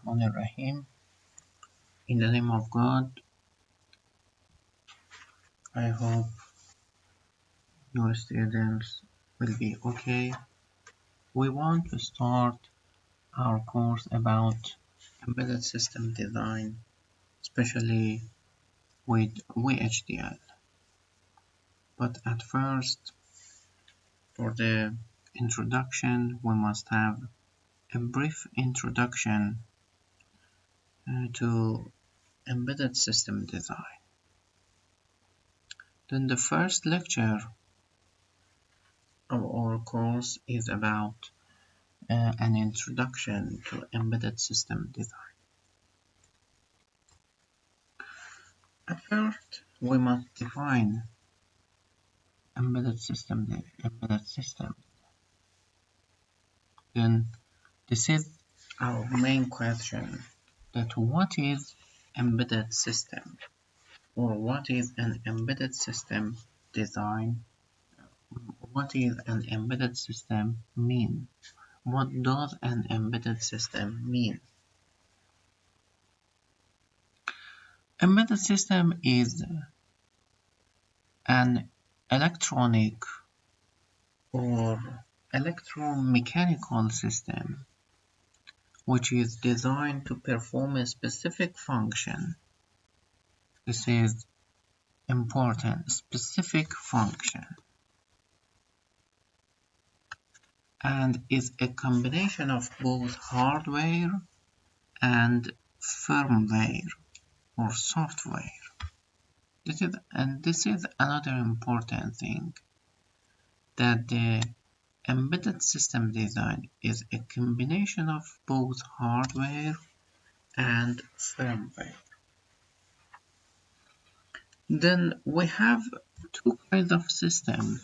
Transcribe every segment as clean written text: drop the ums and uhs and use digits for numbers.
Bismillahirrahmanirrahim. In the name of God, I hope your students will be okay. We want to start our course about embedded system design, especially with VHDL. But at first, for the introduction, we must have a brief introduction to embedded system design. Then the first lecture of our course is about an introduction to embedded system design. At first, we must define embedded system. Then this is our main question: that what is embedded system, or what is an embedded system design? What is an embedded system mean? What does an embedded system mean? Embedded system is an electronic or electromechanical system which is designed to perform a specific function. This is important, specific function, and is a combination of both hardware and firmware or software. This is another important thing, that the embedded system design is a combination of both hardware and firmware. Then we have two kinds of systems: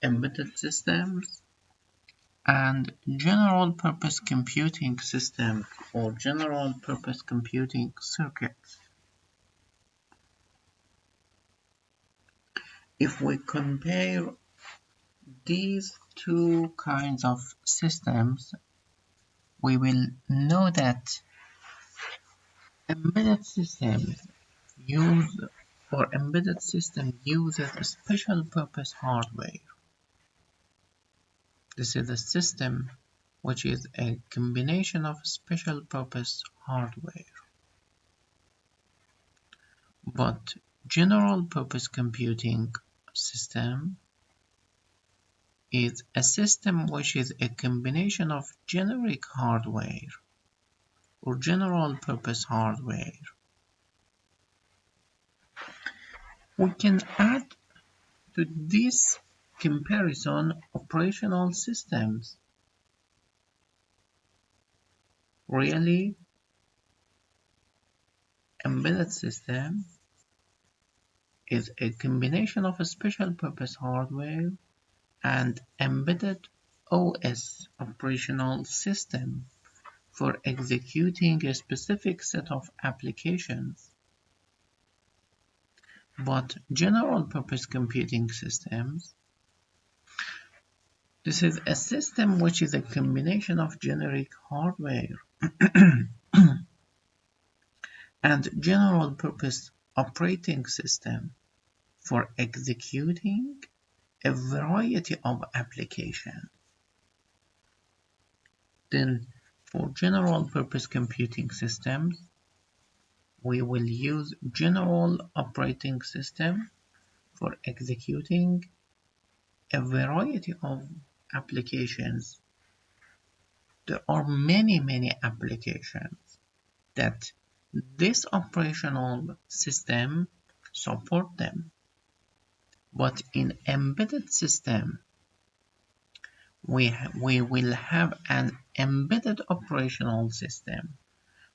embedded systems and general purpose computing system or general purpose computing circuits. If we compare these two kinds of systems, we will know that embedded systems uses special purpose hardware. This is a system which is a combination of special purpose hardware. But general purpose computing system is a system which is a combination of generic hardware or general purpose hardware. We can add to this comparison operational systems. Really, embedded system is a combination of a special purpose hardware and embedded OS operational system for executing a specific set of applications. But general purpose computing systems, this is a system which is a combination of generic hardware and general purpose operating system for executing a variety of applications. Then for general purpose computing systems, we will use general operating system for executing a variety of applications. There are many applications that this operational system support them. But in embedded system, we will have an embedded operational system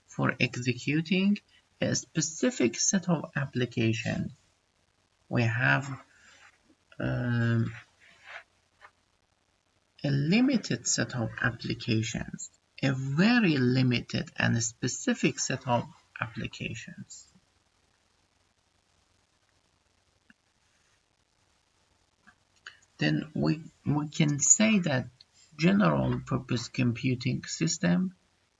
for executing a specific set of applications. We have a limited set of applications, a very limited and specific set of applications. Then we can say that general purpose computing system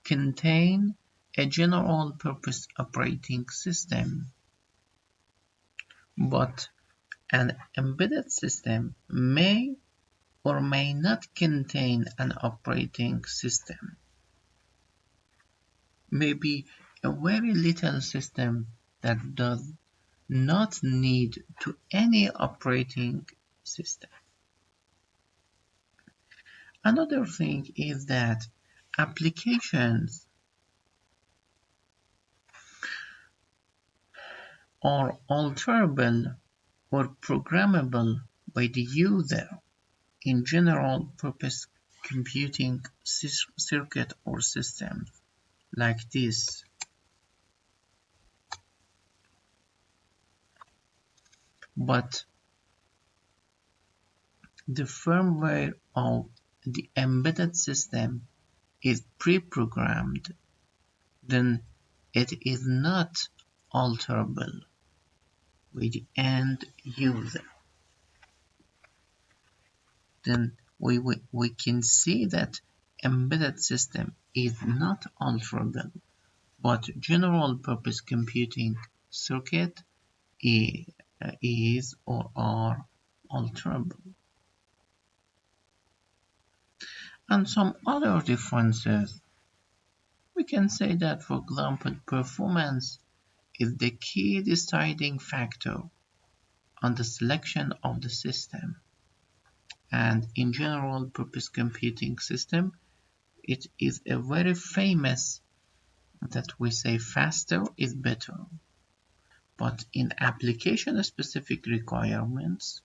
contain a general purpose operating system, but an embedded system may or may not contain an operating system. Maybe a very little system that does not need to any operating system. Another thing is that applications are alterable or programmable by the user in general purpose computing circuit or systems like this. But the firmware of the embedded system is pre-programmed, then it is not alterable by the end user. Then we can see that embedded system is not alterable, but general purpose computing circuit is or are alterable. And some other differences. We can say that, for example, performance is the key deciding factor on the selection of the system. And in general purpose computing system, it is a very famous that we say faster is better. But in application specific requirements,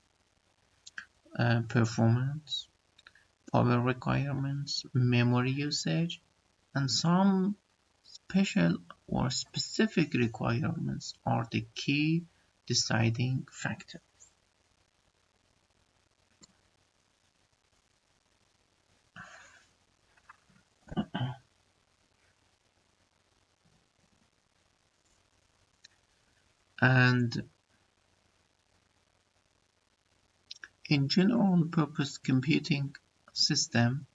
performance, power requirements, memory usage, and some special or specific requirements are the key deciding factor. And in general purpose computing system,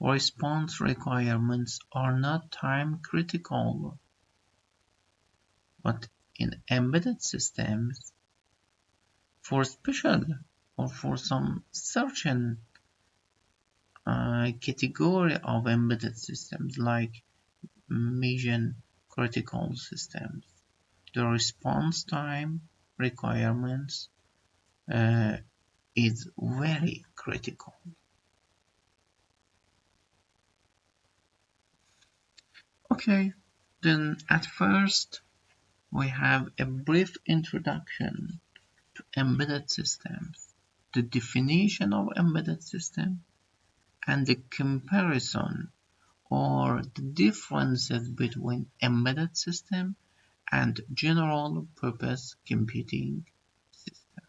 response requirements are not time critical, but in embedded systems, for special or for some certain category of embedded systems like mission critical systems, the response time requirements is very critical. Okay, then at first we have a brief introduction to embedded systems, the definition of embedded system, and the comparison or the differences between embedded system and general purpose computing system.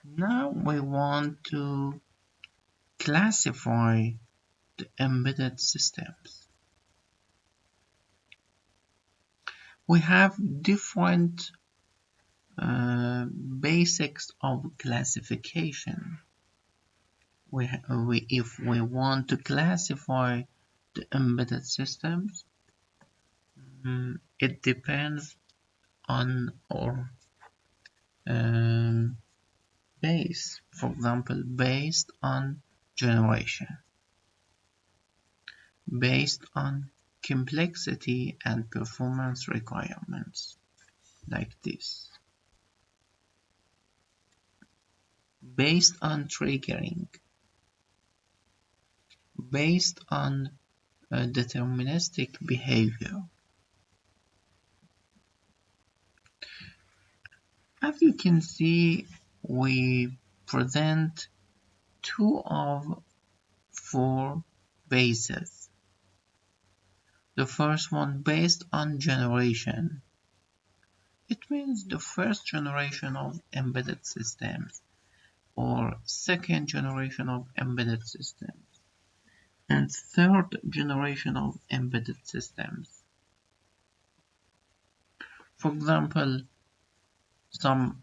Now we want to classify the embedded systems. We have different basics of classification. If we want to classify the embedded systems, it depends on our base. For example, based on generation, based on complexity and performance requirements, like this. Based on triggering, based on deterministic behavior. As you can see, we present 2 of 4 bases. The first one based on generation. It means the first generation of embedded systems or second generation of embedded systems and third generation of embedded systems. For example, some